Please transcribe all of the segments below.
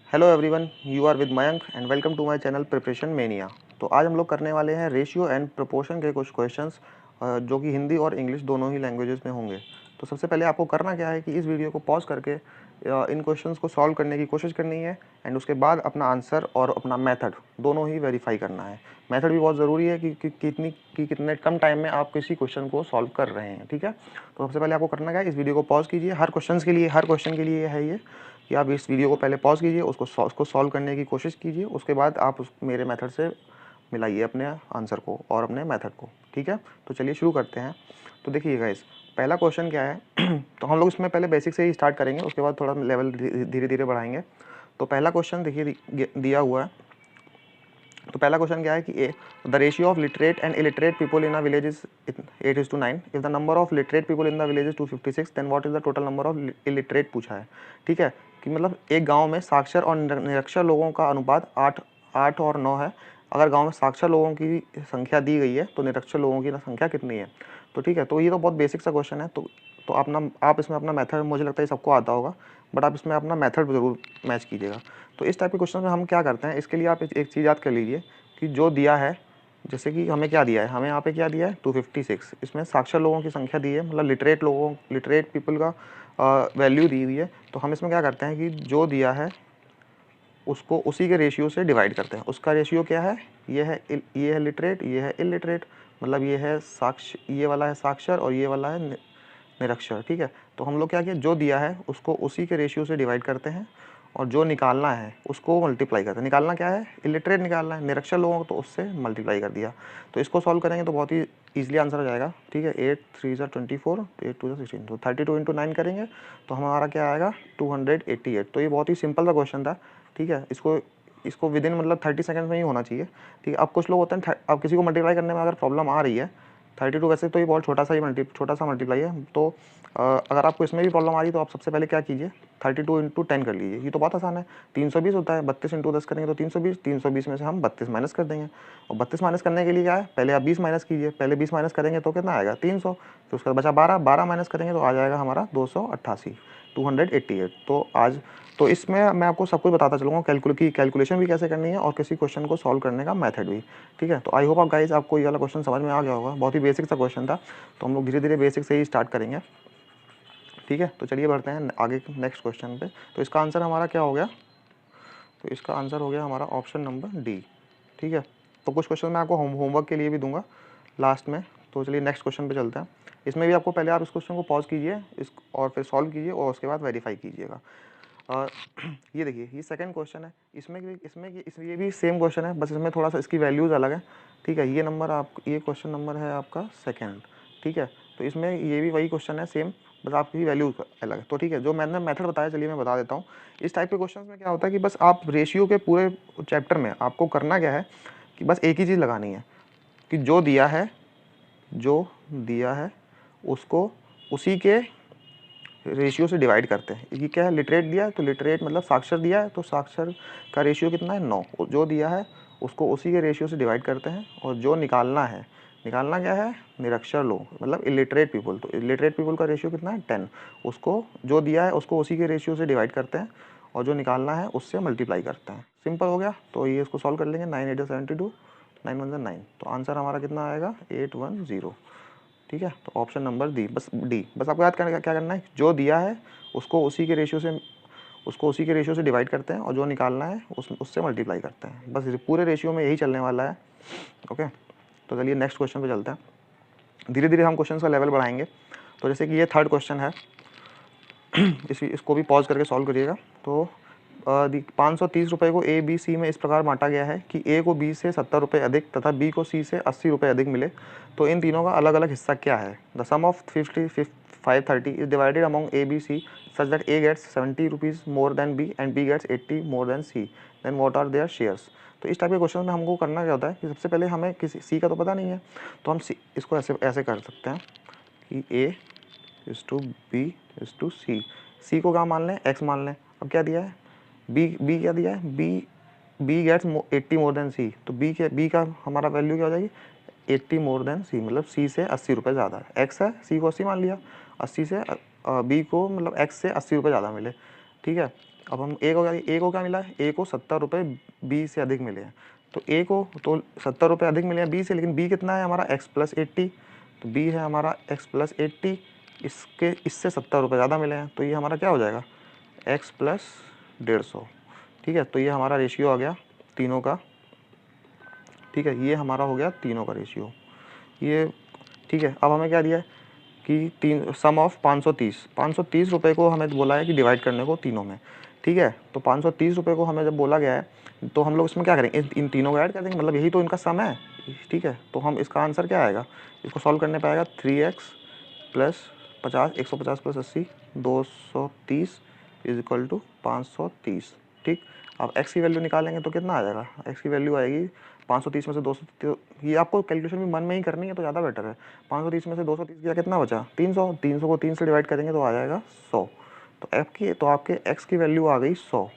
Hello everyone, you are with Mayank and welcome to my channel preparation mania. तो आज हम लोग करने वाले हैं रेशियो एंड प्रोपोर्शन के कुछ क्वेश्चंस जो कि हिंदी और इंग्लिश दोनों ही लैंग्वेजेस में होंगे। तो सबसे पहले आपको करना क्या है कि इस वीडियो को पॉज करके इन क्वेश्चंस को सॉल्व करने की कोशिश करनी है एंड उसके बाद अपना आंसर और अपना मेथड दोनों ही वेरीफाई करना है। मेथड भी बहुत ज़रूरी है कि कितने कम टाइम में आप किसी क्वेश्चन को सॉल्व कर रहे हैं। ठीक है, तो सबसे पहले आपको करना क्या है, इस वीडियो को पॉज कीजिए। हर क्वेश्चन के लिए है ये कि आप इस वीडियो को पहले पॉज कीजिए, उसको सॉल्व करने की कोशिश कीजिए, उसके बाद आप मेरे मेथड से मिलाइए अपने आंसर को और अपने मेथड को। ठीक है, तो चलिए शुरू करते हैं। तो देखिए गाइस, पहला क्वेश्चन क्या है तो हम लोग इसमें पहले बेसिक से ही स्टार्ट करेंगे, उसके बाद थोड़ा लेवल धीरे धीरे बढ़ाएंगे। तो पहला क्वेश्चन देखिए दिया हुआ है। तो पहला क्वेश्चन क्या है कि the ratio of literate and illiterate people in a village is 8:9। If the number of literate people in the village is 256, then what is the total number of illiterate पूछा है। ठीक है, कि मतलब एक गांव में साक्षर और निरक्षर लोगों का अनुपात 8 और 9 है। अगर गांव में साक्षर लोगों की संख्या दी गई है तो निरक्षर लोगों की संख्या कितनी है। तो ठीक है, तो ये तो बहुत बेसिक सा क्वेश्चन है। तो आप इसमें अपना मेथड, मुझे लगता है सबको आता होगा, बट आप इसमें अपना मेथड ज़रूर मैच कीजिएगा। तो इस टाइप के क्वेश्चन में हम क्या करते हैं, इसके लिए आप एक चीज़ याद कर लीजिए कि जो दिया है, जैसे कि हमें क्या दिया है, हमें यहाँ पे क्या दिया है 256। इसमें साक्षर लोगों की संख्या दी है, मतलब लिटरेट पीपल का वैल्यू दी हुई है। तो हम इसमें क्या करते हैं कि जो दिया है उसको उसी के रेशियो से डिवाइड करते हैं। उसका रेशियो क्या है, ये है लिटरेट, ये है इलिटरेट, मतलब ये वाला है साक्षर और ये वाला है निरक्षर। ठीक है, तो हम लोग क्या किया, जो दिया है उसको उसी के रेशियो से डिवाइड करते हैं और जो निकालना है उसको मल्टीप्लाई करते हैं। निकालना क्या है, इलिटरेट निकालना है, निरक्षर लोगों को तो उससे मल्टीप्लाई कर दिया। तो इसको सॉल्व करेंगे तो बहुत ही ईजिली आंसर हो जाएगा। ठीक है, 8 3 ज़ा 24, 8 2 ज़ा 16, तो 32 × 9 करेंगे तो हमारा क्या आएगा 288। तो ये बहुत ही सिंपल सा क्वेश्चन था। ठीक है, इसको विदिन मतलब 30 सेकंड में ही होना चाहिए। ठीक है, अब कुछ लोग होते हैं, अब किसी को मल्टीप्लाई करने में अगर प्रॉब्लम आ रही है 32, वैसे तो ये बहुत छोटा सा मल्टीप्लाई है। तो अगर आपको इसमें भी प्रॉब्लम आ रही है तो आप सबसे पहले क्या कीजिए, 32 × 10 कर लीजिए। ये तो बहुत आसान है, 320 होता है, 32 × 10 करेंगे तो 320 में से हम 32 माइनस कर देंगे। और 32 माइनस करने के लिए क्या है, पहले आप 20 माइनस कीजिए। पहले 20 माइनस करेंगे तो कितना आएगा 300, फिर उसका बचा 12 माइनस करेंगे तो आ जाएगा हमारा 288, 288। तो इसमें मैं आपको सब कुछ बताता चलूँगा, कैलकुलेशन भी कैसे करनी है और किसी क्वेश्चन को सॉल्व करने का मेथड भी। ठीक है, तो आई होप आपको ये वाला क्वेश्चन समझ में आ गया होगा। बहुत ही बेसिक सा क्वेश्चन था, तो हम लोग धीरे धीरे बेसिक से ही स्टार्ट करेंगे। ठीक है, तो चलिए बढ़ते हैं आगे नेक्स्ट क्वेश्चन पे। तो इसका आंसर हमारा क्या हो गया, तो इसका आंसर हो गया हमारा ऑप्शन नंबर डी। ठीक है, तो कुछ क्वेश्चन मैं आपको होमवर्क के लिए भी दूंगा लास्ट में। तो चलिए नेक्स्ट क्वेश्चन पे चलते हैं। इसमें भी आपको पहले आप इस क्वेश्चन को पॉज कीजिए और फिर सॉल्व कीजिए और उसके बाद वेरीफाई कीजिएगा। ये देखिए, ये सेकंड क्वेश्चन है। इसमें ये भी सेम क्वेश्चन है, बस इसमें थोड़ा सा इसकी वैल्यूज़ अलग है। ठीक है, ये क्वेश्चन नंबर है आपका सेकंड। ठीक है, तो इसमें ये भी वही क्वेश्चन है सेम, बस आपकी वैल्यू अलग है। तो ठीक है, जो मैंने मेथड बताया, चलिए मैं बता देता हूँ। इस टाइप के क्वेश्चन में क्या होता है कि बस आप रेशियो के पूरे चैप्टर में आपको करना क्या है कि बस एक ही चीज़ लगानी है कि जो दिया है उसको उसी के रेशियो से डिवाइड करते हैं। ये क्या है, लिटरेट दिया है तो लिटरेट मतलब साक्षर दिया है तो साक्षर का रेशियो कितना है 9। जो दिया है उसको उसी के रेशियो से डिवाइड करते हैं और जो निकालना क्या है, निरक्षर लोग मतलब इलिटरेट पीपल। तो इलिटरेट पीपल का रेशियो कितना है 10। उसको जो दिया है उसको उसी के रेशियो से डिवाइड करते हैं और जो निकालना है उससे मल्टीप्लाई करते हैं। सिंपल हो गया। तो ये इसको सॉल्व कर लेंगे, 9 8 72, 9 1 9। तो आंसर हमारा कितना आएगा 810। ठीक है, तो ऑप्शन नंबर डी। बस आपको याद करना क्या करना है, जो दिया है उसको उसी के रेशियो से डिवाइड करते हैं और जो निकालना है उससे मल्टीप्लाई करते हैं। बस पूरे रेशियो में यही चलने वाला है। ओके, तो चलिए नेक्स्ट क्वेश्चन पे चलते हैं। धीरे धीरे हम क्वेश्चन का लेवल बढ़ाएंगे। तो जैसे कि ये थर्ड क्वेश्चन है, इसको भी पॉज करके सॉल्व करिएगा। तो 530 रुपये को ए बी सी में इस प्रकार बांटा गया है कि ए को बी से 70 रुपये अधिक तथा बी को सी से 80 रुपये अधिक मिले। तो इन तीनों का अलग अलग हिस्सा क्या है। The sum of 530 is divided among A B C such that A gets 70 rupees more than B and B gets 80 more than C, then what are their shares. तो इस टाइप के क्वेश्चन में हमको करना क्या होता है कि सबसे पहले हमें किसी सी का तो पता नहीं है, तो हम इसको ऐसे कर सकते हैं कि A is to B is to C. C को क्या मान लें, एक्स मान लें। अब क्या दिया है, बी क्या दिया है, बी गेट्स 80 मोर देन सी। तो बी का हमारा वैल्यू क्या हो जाएगी 80 मोर देन सी, मतलब सी से 80 रुपये ज़्यादा है। एक्स है, सी को 80 मान लिया, 80 से बी को मतलब एक्स से 80 रुपये ज़्यादा मिले। ठीक है, अब हम ए को क्या मिला है, ए को 70 रुपये बी से अधिक मिले हैं। तो ए को तो 70 रुपये अधिक मिले हैं बी से, लेकिन बी कितना है हमारा x प्लस 80, तो बी है हमारा x प्लस 80, इससे 70 रुपये ज़्यादा मिले हैं, तो ये हमारा क्या हो जाएगा x प्लस 150। ठीक है, तो ये हमारा रेशियो आ गया तीनों का। ठीक है, ये हमारा हो गया तीनों का रेशियो ये। ठीक है, अब हमें क्या दिया है कि तीन सम ऑफ 530 रुपये को हमें बोला है कि डिवाइड करने को तीनों में। ठीक है, तो 530 रुपये को हमें जब बोला गया है तो हम लोग इसमें क्या करेंगे, इन तीनों को ऐड कर देंगे, मतलब यही तो इनका सम है। ठीक है, तो हम इसका आंसर क्या आएगा, इसको सॉल्व करने पे आएगा 3x plus 50 150 plus 80 230 is equal to 530। ठीक, अब x की वैल्यू निकालेंगे तो कितना आ जाएगा, x की वैल्यू आएगी 530 में से 230, ये आपको कैलकुलेशन भी मन में ही करनी है तो ज़्यादा बेटर है। 530 में से 230 गया कितना बचा 300, 300 को 3 से डिवाइड करेंगे तो आ जाएगा 100। तो आपके x की वैल्यू आ गई 100।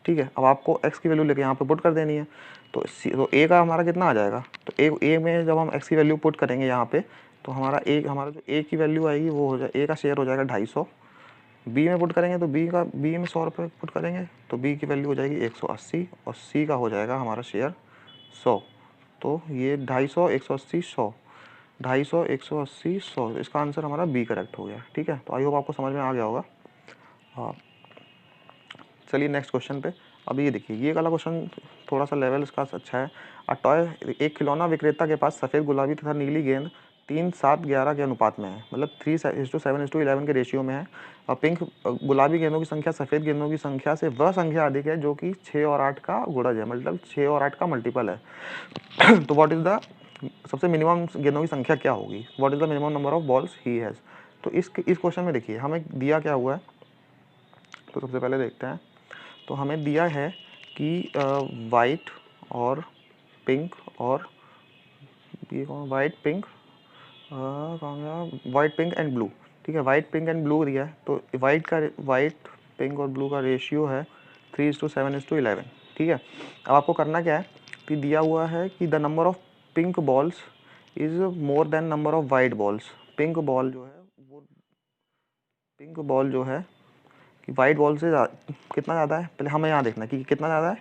ठीक है, अब आपको x की वैल्यू लेके यहाँ पे पुट कर देनी है। तो a का हमारा कितना आ जाएगा, तो a में जब हम x की वैल्यू पुट करेंगे यहाँ पे, तो हमारा जो a की वैल्यू आएगी वो हो जाए, a का शेयर हो जाएगा 250। बी में पुट करेंगे तो बी में 100 रुपये पुट करेंगे तो बी की वैल्यू हो जाएगी 180, और सी का हो जाएगा हमारा शेयर 100। तो ये 250 180 100, 250 180 100, इसका आंसर हमारा बी करेक्ट हो गया। ठीक है, तो आई होप आपको समझ में आ गया होगा। हाँ, चलिए नेक्स्ट क्वेश्चन पे। अब ये देखिए, ये वाला क्वेश्चन थोड़ा सा लेवल इसका अच्छा है। टॉय, एक खिलौना विक्रेता के पास सफ़ेद गुलाबी तथा नीली गेंद 3:7:11 के अनुपात में है, मतलब 3:7:11 के रेशियो में है। और पिंक गुलाबी गेंदों की संख्या सफ़ेद गेंदों की संख्या से वह संख्या अधिक है जो कि 6 और 8 का गुणज है, मतलब 6 और 8 का मल्टीपल है। तो व्हाट इज़ द सबसे मिनिमम गेंदों की संख्या क्या होगी, what is the minimum number of balls he has. तो इस क्वेश्चन में देखिए हमें दिया क्या हुआ है, तो सबसे पहले देखते हैं। तो हमें दिया है कि वाइट और पिंक और ये कौन, वाइट पिंक कौन गया, वाइट पिंक एंड ब्लू। ठीक है, वाइट पिंक एंड ब्लू दिया है, तो वाइट पिंक और ब्लू का रेशियो है 3:7:11। ठीक है, अब आपको करना क्या है कि दिया हुआ है कि the number of pink balls is more than number of white balls. Pink ball जो है कि वाइट बॉल से कितना ज़्यादा है, पहले हमें यहाँ देखना है कि कितना ज़्यादा है।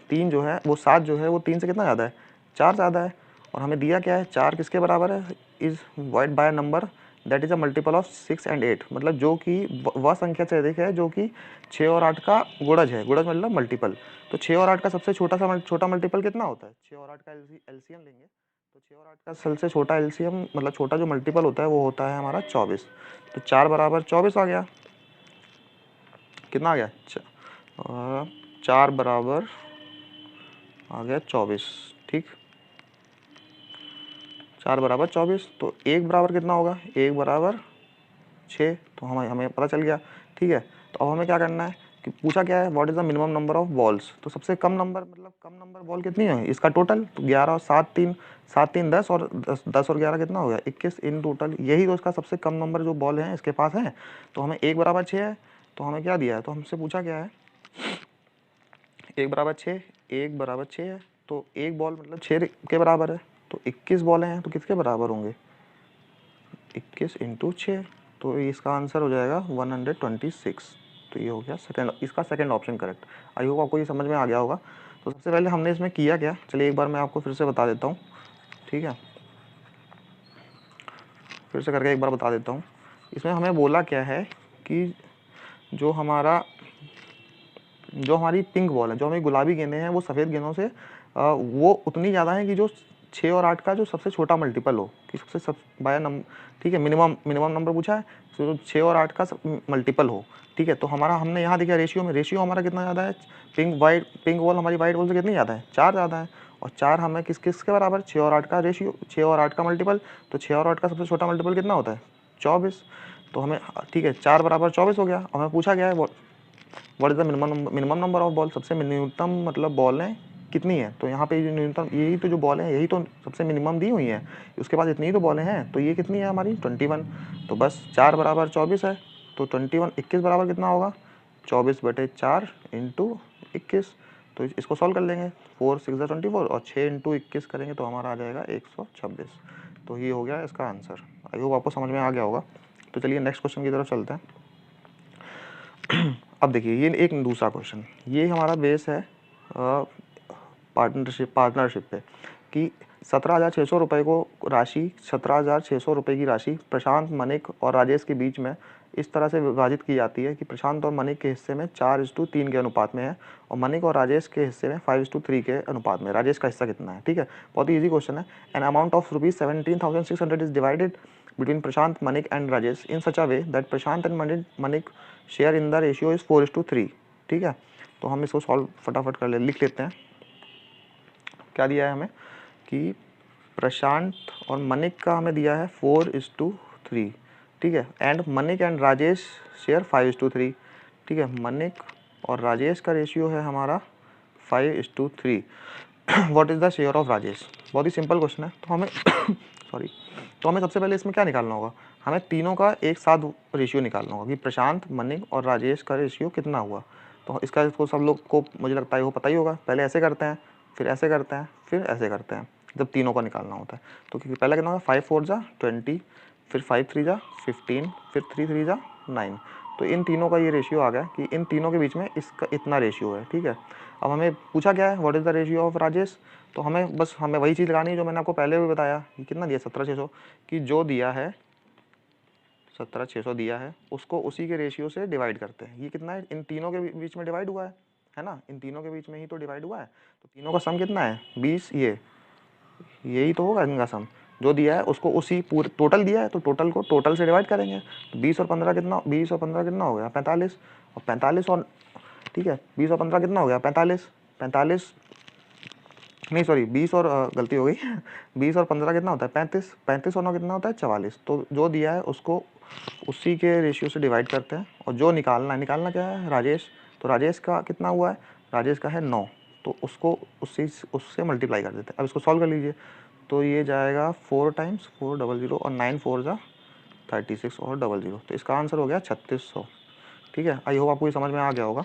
3 जो है वो 7 जो है वो 3 से कितना ज़्यादा है, 4 ज़्यादा है। और हमें दिया क्या है, 4 किसके बराबर है, is white by number that is a multiple of 6 and 8, मतलब जो कि वह संख्या से अधिक है जो कि 6 और 8 का गुणज है। गुणज मतलब मल्टीपल। तो 6 और 8 का सबसे छोटा मल्टीपल कितना होता है, 6 और 8 का एलसीएम लेंगे तो 6 और 8 का सबसे छोटा एलसीएम मतलब छोटा जो मल्टीपल होता है वो होता है हमारा 24। तो 4 बराबर 24 आ गया, कितना आ गया 4 बराबर आ गया 24। ठीक, 4 बराबर 24, तो 1 बराबर कितना होगा, 1 बराबर 6, तो हमें पता चल गया। ठीक है, तो अब हमें क्या करना है कि पूछा क्या है, what is the minimum number of balls. तो सबसे कम नंबर मतलब कम नंबर बॉल कितनी है, इसका टोटल तो 11 और 7 3 10 और 10 और 11 कितना हो गया 21 इन टोटल, यही तो इसका सबसे कम नंबर जो बॉल है इसके पास है। तो हमें 1 बराबर 6 है, तो हमें क्या दिया है, तो हमसे पूछा क्या है 1 बराबर 6, 1 बराबर 6 है, तो एक बॉल मतलब 6 के बराबर है, तो 21 बॉलें हैं तो किसके बराबर होंगे 21 इंटू 6, तो इसका आंसर हो जाएगा 126। तो ये हो गया इसका second option correct. I hope आपको ये समझ में आ गया होगा। तो सबसे पहले हमने इसमें किया क्या, चलिए एक बार मैं आपको फिर से बता देता हूँ। ठीक है, फिर से करके एक बार बता देता हूँ। इसमें हमें बोला क्या है कि जो हमारी पिंक बॉल है, जो हमारी गुलाबी गेंदें हैं वो सफ़ेद गेंदों से वो उतनी ज़्यादा है कि जो 6 और 8 का जो सबसे छोटा मल्टीपल हो, कि सबसे बाय नंबर। ठीक है, मिनिमम नंबर पूछा है, तो 6 और 8 का मल्टीपल हो। ठीक है, तो हमने यहाँ देखा रेशियो हमारा कितना ज़्यादा है, पिंक बॉल हमारी वाइट बॉल से कितनी ज़्यादा है, 4 ज़्यादा है। और 4 हमें किसके बराबर, 6 और 8 का रेशियो, 6 और 8 का मल्टीपल, तो 6 और 8 का सबसे छोटा मल्टीपल कितना होता है 24। तो हमें ठीक है 4 बराबर 24 हो गया। हमें पूछा गया है what is the minimum number of ball, सबसे न्यूनतम मतलब बॉलें कितनी है। तो यहाँ पे जो न्यूनतम यही तो जो बॉलें हैं यही तो सबसे मिनिमम दी हुई हैं, उसके बाद इतनी ही तो बॉलें हैं, तो ये कितनी है हमारी 21। तो बस 4 बराबर 24 है, तो 21 21 बराबर कितना होगा 24/4 इंटू 21। तो इसको सॉल्व कर लेंगे, 4 6 24 और 6 इंटू 21 करेंगे तो हमारा आ जाएगा 126। तो ये हो गया इसका आंसर। आई होप आपको समझ में आ गया होगा। तो चलिए नेक्स्ट क्वेश्चन की तरफ चलते हैं। अब देखिए ये एक दूसरा क्वेश्चन, ये हमारा बेस है पार्टनरशिप पे कि 17,600 रुपये को राशि 17,600 रुपये की राशि प्रशांत, मनिक और राजेश के बीच में इस तरह से विभाजित की जाती है कि प्रशांत और मनिक के हिस्से में 4:3 के अनुपात में है और मनिक और राजेश के हिस्से में 5:3 के अनुपात में। राजेश का हिस्सा कितना है? ठीक है, बहुत ही ईजी क्वेश्चन है। An amount of ₹17,600 is divided between Prashant, Manik and Rajesh in such a way that Prashant and Manik share in the ratio is 4:3। ठीक है, तो हम इसको सॉल्व फटाफट कर लिख लेते हैं। क्या दिया है हमें कि प्रशांत और मनिक का हमें दिया है 4:3। ठीक है, and Manik and Rajesh share 5:3। ठीक है, मनिक और राजेश का रेशियो है हमारा 5:3। What is the share of Rajesh? बहुत ही सिंपल क्वेश्चन है। तो हमें सॉरी, तो हमें सबसे पहले इसमें क्या निकालना होगा? हमें तीनों का एक साथ रेशियो निकालना होगा कि प्रशांत, मनिक और राजेश का रेशियो कितना हुआ। तो इसको सब लोग को मुझे लगता है वो पता ही होगा। पहले ऐसे करते हैं, फिर ऐसे करते हैं, फिर ऐसे करते हैं जब तीनों का निकालना होता है। तो क्योंकि पहले कितना होगा, 5 4 जा 20, फिर 5 3 जा 15, फिर 3 3 जा 9। तो इन तीनों का ये रेशियो आ गया कि इन तीनों के बीच में इसका इतना रेशियो है। ठीक है, अब हमें पूछा क्या है, what is the ratio of Rajesh? तो हमें वही चीज़ लगानी है जो मैंने आपको पहले भी बताया कि कितना दिया 17,600, कि जो दिया है 17,600 दिया है उसको उसी के रेशियो से डिवाइड करते हैं। ये कितना है, इन तीनों के बीच में डिवाइड हुआ है ना, इन तीनों के बीच में ही तो डिवाइड हुआ है। तो तीनों का सम कितना है, 20। यही तो होगा इनका सम। जो दिया है उसको उसी पूरे टोटल दिया है तो टोटल को टोटल से डिवाइड करेंगे। तो 20 और 15 कितना, 20 और 15 कितना हो गया, 45। और 45 और, ठीक है, 20 और 15 कितना हो गया, 45। 45 नहीं सॉरी 20 और गलती हो गई 20 और 15 कितना होता है, 35। 35 और 9 कितना होता है, 44। तो जो दिया है उसको उसी के रेशियो से डिवाइड करते हैं और जो निकालना क्या है, राजेश। तो राजेश का कितना हुआ है, राजेश का है 9, तो उसको उससे मल्टीप्लाई कर देते हैं। अब इसको सॉल्व कर लीजिए। तो ये जाएगा 4 टाइम्स 400 और 9 4 जा 36 और 00। तो इसका आंसर हो गया 3600। ठीक है, आई होप आपको ये समझ में आ गया होगा।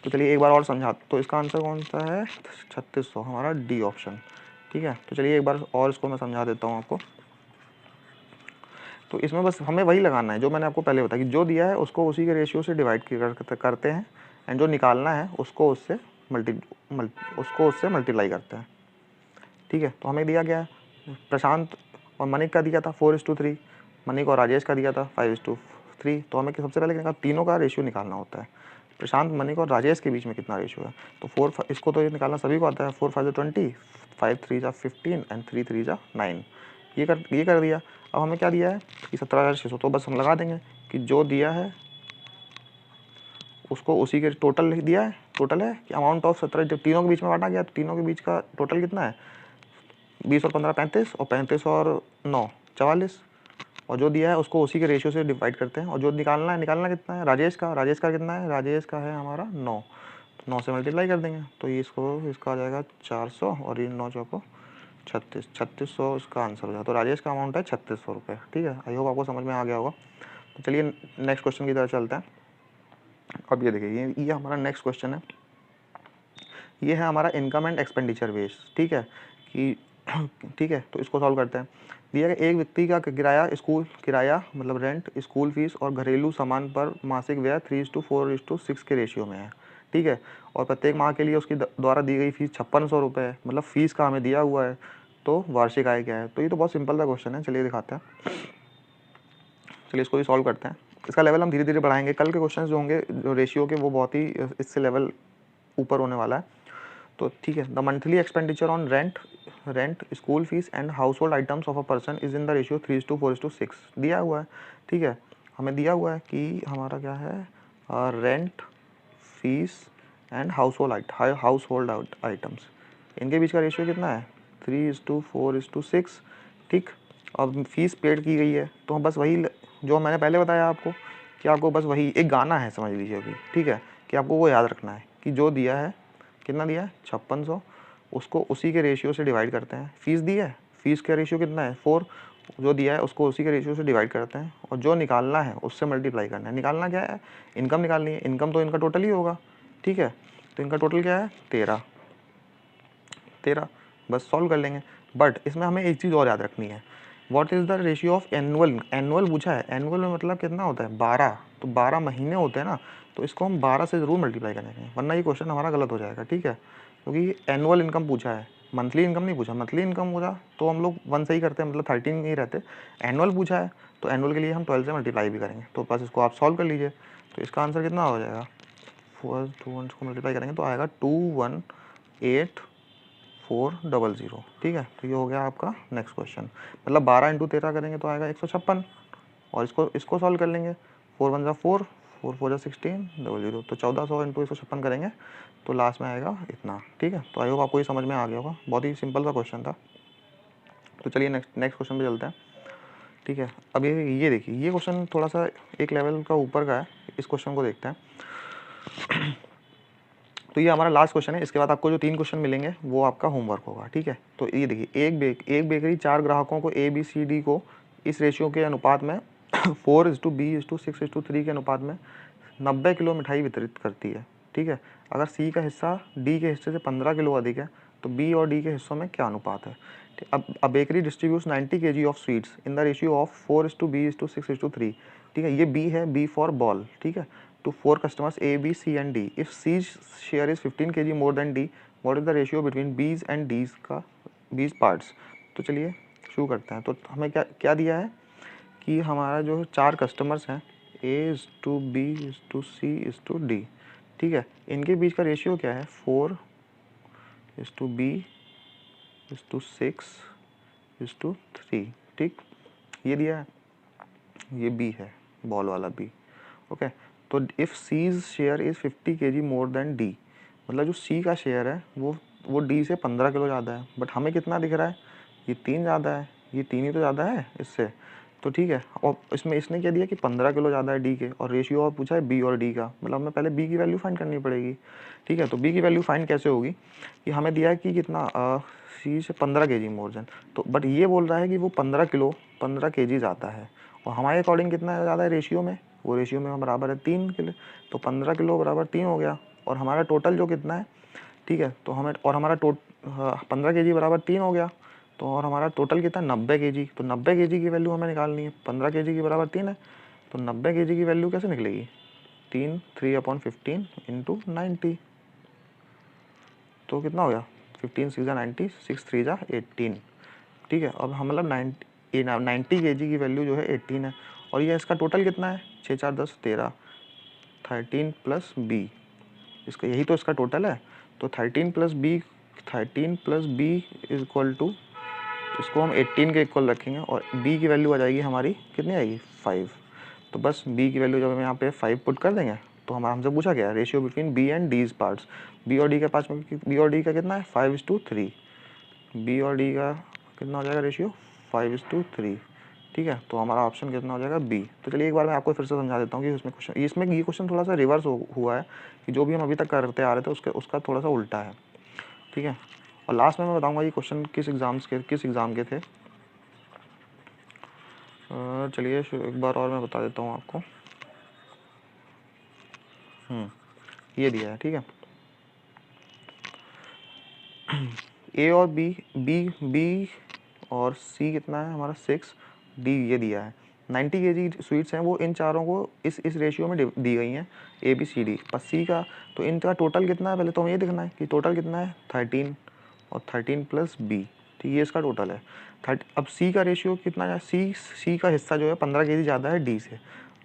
तो चलिए एक बार और समझा। तो इसका आंसर कौन सा है, 3600, हमारा डी ऑप्शन। ठीक है, तो चलिए एक बार और इसको मैं समझा देता हूँ आपको। तो इसमें बस हमें वही लगाना है जो मैंने आपको पहले बताया कि जो दिया है उसको उसी के रेशियो से डिवाइड करते हैं एंड जो निकालना है उसको उससे मल्टीप्लाई करते हैं। ठीक है, तो हमें दिया गया है प्रशांत और मनिक का दिया था 4:3, मनिक और राजेश का दिया था 5:3। तो हमें सबसे पहले तीनों का रेशियो निकालना होता है। प्रशांत, मनिक और राजेश के बीच में कितना रेशियो है। तो 4 इसको तो ये निकालना सभी को आता है। 4 5 20, 5 3 जा 15 एंड 3 3 जा 9। ये कर दिया। अब हमें क्या दिया है कि 17,600। तो बस हम लगा देंगे कि जो दिया है उसको उसी के टोटल दिया है। टोटल है कि अमाउंट ऑफ 17, जब तीनों के बीच में बांटा गया तो तीनों के बीच का टोटल कितना है, 20 और 15 35 और 35 और 9 44। और जो दिया है उसको उसी के रेशियो से डिवाइड करते हैं और जो निकालना कितना है, राजेश का कितना है, राजेश का है हमारा 9। 9 से मल्टीप्लाई कर देंगे तो ये इसका आ जाएगा 400 और ये 9 चौको 3600 इसका आंसर हो जाएगा। तो राजेश का अमाउंट है 3600 रुपये। ठीक है, आई होप आपको समझ में आ गया होगा। तो चलिए नेक्स्ट क्वेश्चन की तरफ चलते हैं। अब ये देखिए ये हमारा नेक्स्ट क्वेश्चन है। ये है हमारा इनकम एंड एक्सपेंडिचर बेस। ठीक है कि ठीक है, तो इसको सॉल्व करते हैं। दिया गया एक व्यक्ति का किराया मतलब रेंट, स्कूल फीस और घरेलू सामान पर मासिक व्यय 3:4:6 के रेशियो में है। ठीक है, और प्रत्येक माह के लिए उसकी द्वारा दी गई फीस 5600 रुपये है। मतलब फीस का हमें दिया हुआ है, तो वार्षिक आय क्या है। तो ये तो बहुत सिंपल सा क्वेश्चन है, चलिए दिखाते हैं। चलिए इसको भी सॉल्व करते हैं। इसका लेवल हम धीरे धीरे बढ़ाएंगे। कल के क्वेश्चन जो होंगे जो रेशियो के, वो बहुत ही इससे लेवल ऊपर होने वाला है। तो ठीक है, the monthly expenditure on rent, school fees and house hold items of a person is in the ratio 3:4:6 दिया हुआ है। ठीक है, हमें दिया हुआ है कि हमारा क्या है, rent, fees and house hold items, इनके बीच का रेशियो कितना है, 3:4:6। ठीक, अब फीस पेड की गई है तो हम बस वही जो मैंने पहले बताया आपको कि आपको बस वही एक गाना है समझ लीजिए अभी। ठीक है, कि आपको वो याद रखना है कि जो दिया है कितना दिया है 5600, उसको उसी के रेशियो से डिवाइड करते हैं। फीस दी है, फीस का रेशियो कितना है 4, जो दिया है उसको उसी के रेशियो से डिवाइड करते हैं और जो निकालना है उससे मल्टीप्लाई करना है। निकालना क्या है, इनकम निकालनी है। इनकम तो इनका टोटल ही होगा। ठीक है, तो इनका टोटल क्या है 13। बस सॉल्व कर लेंगे। बट इसमें हमें एक चीज़ और याद रखनी है, what is the ratio of annual. Annual पूछा है, एनुअल में मतलब कितना होता है 12। तो 12 महीने होते हैं ना, तो इसको हम 12 से ज़रूर मल्टीप्लाई करेंगे, वरना ये क्वेश्चन हमारा गलत हो जाएगा, ठीक है, क्योंकि एनुअल इनकम पूछा है, मंथली इनकम नहीं पूछा। मंथली इनकम पूछा तो हम लोग 1 से ही करते हैं, मतलब 13 ही रहते। एनुअल पूछा है तो एनुअल के लिए हम 12 से मल्टीप्लाई भी करेंगे। तो बस इसको आप सॉल्व कर लीजिए। तो इसका आंसर कितना हो जाएगा, 4 2 1 को मल्टीप्लाई करेंगे तो आएगा 218400, ठीक है। तो ये हो गया आपका नेक्स्ट क्वेश्चन। मतलब 12 × 13 करेंगे तो आएगा 156, और इसको सॉल्व कर लेंगे। 4 1 4, 4 4 16 00, तो 1400 × 156 करेंगे तो लास्ट में आएगा इतना, ठीक है। तो आई होप आपको ये समझ में आ गया होगा, बहुत ही सिंपल सा क्वेश्चन था। तो चलिए नेक्स्ट क्वेश्चन पे चलते हैं, ठीक है। अब ये देखिए, ये क्वेश्चन थोड़ा सा एक लेवल का ऊपर का है, इस क्वेश्चन को देखते हैं। तो ये हमारा लास्ट क्वेश्चन है, इसके बाद आपको जो 3 क्वेश्चन मिलेंगे वो आपका होमवर्क होगा, ठीक है। तो ये देखिए, एक बेकरी 4 ग्राहकों को ABCD को इस रेशियो के अनुपात में 4:B:6:3 के अनुपात में 90 किलो मिठाई वितरित करती है, ठीक है। अगर C का हिस्सा D के हिस्से से 15 किलो अधिक है तो B और D के हिस्सों में क्या अनुपात है। अब bakery distributes 90 kg of sweets in the ratio of 4:B:6:3, ठीक है। ये B है, B फॉर बॉल, ठीक है, to 4 customers A, B, C and D। If C's share is 15 kg more than D, what is the ratio between B's and B's parts. तो चलिए शुरू करते हैं। तो हमें क्या दिया है कि हमारा जो 4 कस्टमर्स हैं A:B:C:D, ठीक है, इनके बीच का रेशियो क्या है 4:B:6:3, ठीक, ये दिया है, ये B है, बॉल वाला B, ओके। तो if C's share is 50 kg more than D, मतलब जो C का शेयर है वो D से 15 किलो ज़्यादा है, बट हमें कितना दिख रहा है, ये 3 ज़्यादा है, ये 3 ही तो ज़्यादा है इससे, तो ठीक है। और इसमें इसने क्या दिया कि 15 किलो ज़्यादा है D के, और रेशियो और पूछा है B और D का, मतलब हमें पहले B की वैल्यू फाइंड करनी पड़ेगी, ठीक है। तो B की वैल्यू फाइंड कैसे होगी कि हमें दिया है कि कितना C से 15 kg मोर देन, तो बट ये बोल रहा है कि वो 15 kg ज़्यादा है, और हमारे अकॉर्डिंग कितना ज़्यादा है रेशियो में, वो रेशियो में बराबर है 3 किलो, तो 15 किलो बराबर 3 हो गया। और हमारा टोटल जो कितना है, ठीक है, तो हमें, और हमारा 15 kg बराबर 3 हो गया, तो और हमारा टोटल कितना 90 kg, तो 90 kg की वैल्यू हमें निकालनी है। 15 kg की बराबर 3 है, तो 90 kg की वैल्यू कैसे निकलेगी, 3/15 × 90, तो कितना हो गया 15 6 90, 6 3 18, ठीक है। अब हम मतलब 90 kg की वैल्यू जो है 18 है, और ये इसका टोटल कितना है 6 4 10 13, 13 प्लस B, इसका यही तो इसका टोटल है। तो 13 plus B is equal to, इसको हम 18 के इक्वल रखेंगे, और B की वैल्यू आ जाएगी हमारी, कितनी आएगी 5। तो बस B की वैल्यू जब हम यहाँ पे 5 पुट कर देंगे तो हमारा हमसे पूछा गया ratio between B and D's parts, B और D के पास में, B और D का कितना है 5:3, B और D का कितना हो जाएगा रेशियो 5:3, ठीक है। तो हमारा ऑप्शन कितना हो जाएगा B। तो चलिए एक बार मैं आपको फिर से समझा देता हूँ कि इसमें ये क्वेश्चन थोड़ा सा रिवर्स हुआ है, कि जो भी हम अभी तक करते आ रहे थे उसका थोड़ा सा उल्टा है, ठीक है। और लास्ट में मैं बताऊंगा ये क्वेश्चन किस एग्ज़ाम के थे। चलिए एक बार और मैं बता देता हूँ आपको। ये दिया है, ठीक है, A और B और C कितना है हमारा 6, D ये दिया है। 90 kg स्वीट्स हैं, वो इन चारों को इस रेशियो में दी गई हैं ABCD, पर C का, तो इनका टोटल कितना है, पहले तो हमें ये देखना है कि टोटल कितना है 13, और 13 प्लस B, ठीक, ये इसका टोटल है 30। अब C का रेशियो कितना है, C का हिस्सा जो है 15 kg ज़्यादा है D से,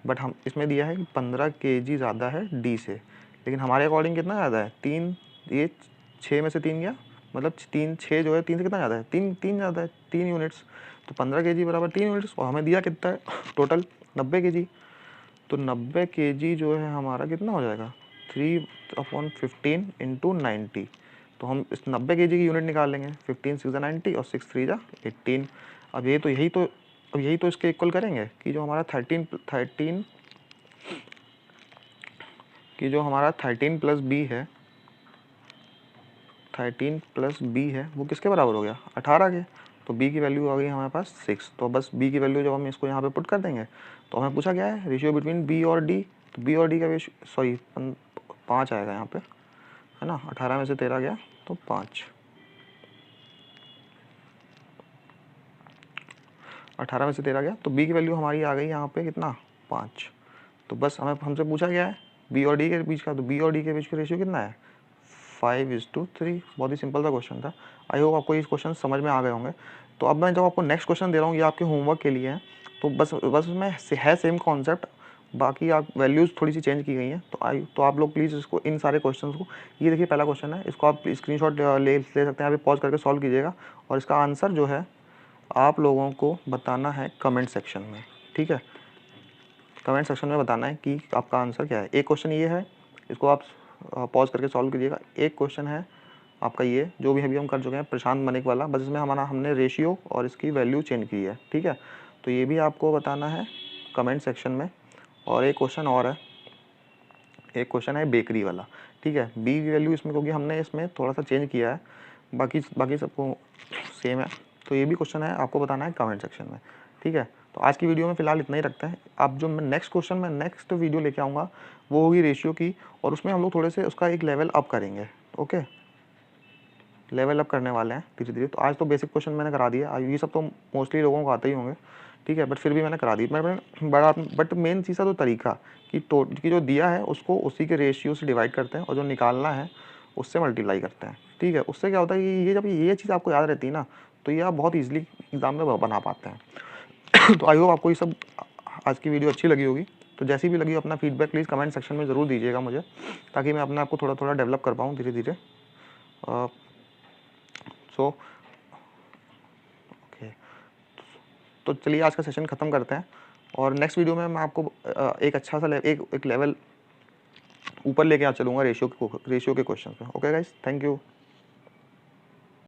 बट हम इसमें दिया है कि 15 kg ज़्यादा है D से, लेकिन हमारे अकॉर्डिंग कितना ज़्यादा है 3, ये 6 में से 3 गया, मतलब 6 जो है 3 से कितना ज़्यादा है 3 ज़्यादा है 3 यूनिट्स, तो 15 kg बराबर 3 यूनिट्स, और हमें दिया कितना है टोटल 90 kg, तो 90 kg जो है हमारा कितना हो जाएगा 3/15 × 90, तो हम इस 90 kg की यूनिट निकाल लेंगे, 15 6 90 और 6 3 18। अब यही तो इसके इक्वल करेंगे कि जो हमारा 13 प्लस B है, 13 प्लस B है, वो किसके बराबर हो गया 18 के, तो B की वैल्यू आ गई हमारे पास 6। तो बस B की वैल्यू जब हम इसको यहाँ पे पुट कर देंगे तो हमें पूछा गया है रेशियो बिटवीन B और D, तो B और D का रेशियो, सॉरी 5 आएगा यहाँ पे, है ना, 18 में से 13 गया तो 5, 18 में से 13 गया, तो B की वैल्यू हमारी आ गई यहाँ पे कितना 5। तो बस हमसे पूछा गया है बी और डी के बीच का, तो बी और डी के बीच का रेशियो कितना है 5:3। बहुत ही सिंपल सा क्वेश्चन था। आई होप आपको ये क्वेश्चन समझ में आ गए होंगे। तो अब मैं जब आपको नेक्स्ट क्वेश्चन दे रहा हूँ, ये आपके होमवर्क के लिए है, तो बस उसमें है सेम कॉन्सेप्ट, बाकी आप वैल्यूज़ थोड़ी सी चेंज की गई हैं। तो आप लोग प्लीज़ इसको, इन सारे क्वेश्चंस को, ये देखिए पहला क्वेश्चन है, इसको आप स्क्रीनशॉट ले सकते हैं, यहाँ पे पॉज करके सॉल्व कीजिएगा, और इसका आंसर जो है आप लोगों को बताना है कमेंट सेक्शन में, ठीक है। कमेंट सेक्शन में बताना है कि आपका आंसर क्या है। एक क्वेश्चन ये है, इसको आप पॉज करके सॉल्व कीजिएगा। एक क्वेश्चन है आपका ये, जो भी अभी हम कर चुके हैं प्रशांत मनिक वाला, बस इसमें हमने रेशियो और इसकी वैल्यू चेंज की है, ठीक है। तो ये भी आपको बताना है कमेंट सेक्शन में। और एक क्वेश्चन और है, एक क्वेश्चन है बेकरी वाला, ठीक है। बी की वैल्यू इसमें, क्योंकि हमने इसमें थोड़ा सा चेंज किया है, बाकी सबको सेम है। तो ये भी क्वेश्चन है, आपको बताना है कमेंट सेक्शन में, ठीक है। तो आज की वीडियो में फ़िलहाल इतना ही रखते हैं। अब जो मैं नेक्स्ट वीडियो लेके आऊँगा वो होगी रेशियो की, और उसमें हम लोग थोड़े से उसका एक लेवल अप करेंगे, ओके। लेवल अप करने वाले हैं धीरे धीरे। तो आज तो बेसिक क्वेश्चन मैंने करा दिया, ये सब तो मोस्टली लोगों को आते ही होंगे, ठीक है, बट फिर भी मैंने करा दी। बट मेन चीज़ है तो तरीका कि जो दिया है उसको उसी के रेशियो से डिवाइड करते हैं, और जो निकालना है उससे मल्टीप्लाई करते हैं, ठीक है। उससे क्या होता है कि जब ये चीज़ आपको याद रहती है ना, तो ये आप बहुत ईजिली एग्जाम में बना पाते हैं। तो आई होप आपको ये सब आज की वीडियो अच्छी लगी होगी। तो जैसी भी लगी अपना फीडबैक प्लीज़ कमेंट सेक्शन में ज़रूर दीजिएगा मुझे, ताकि मैं अपने आप को थोड़ा थोड़ा डेवलप कर पाऊँ धीरे धीरे। सो ओके, तो चलिए आज का सेशन ख़त्म करते हैं, और नेक्स्ट वीडियो में मैं आपको एक अच्छा सा एक लेवल ऊपर लेके आ चलूँगा रेशियो के क्वेश्चन में। Okay guys, thank you.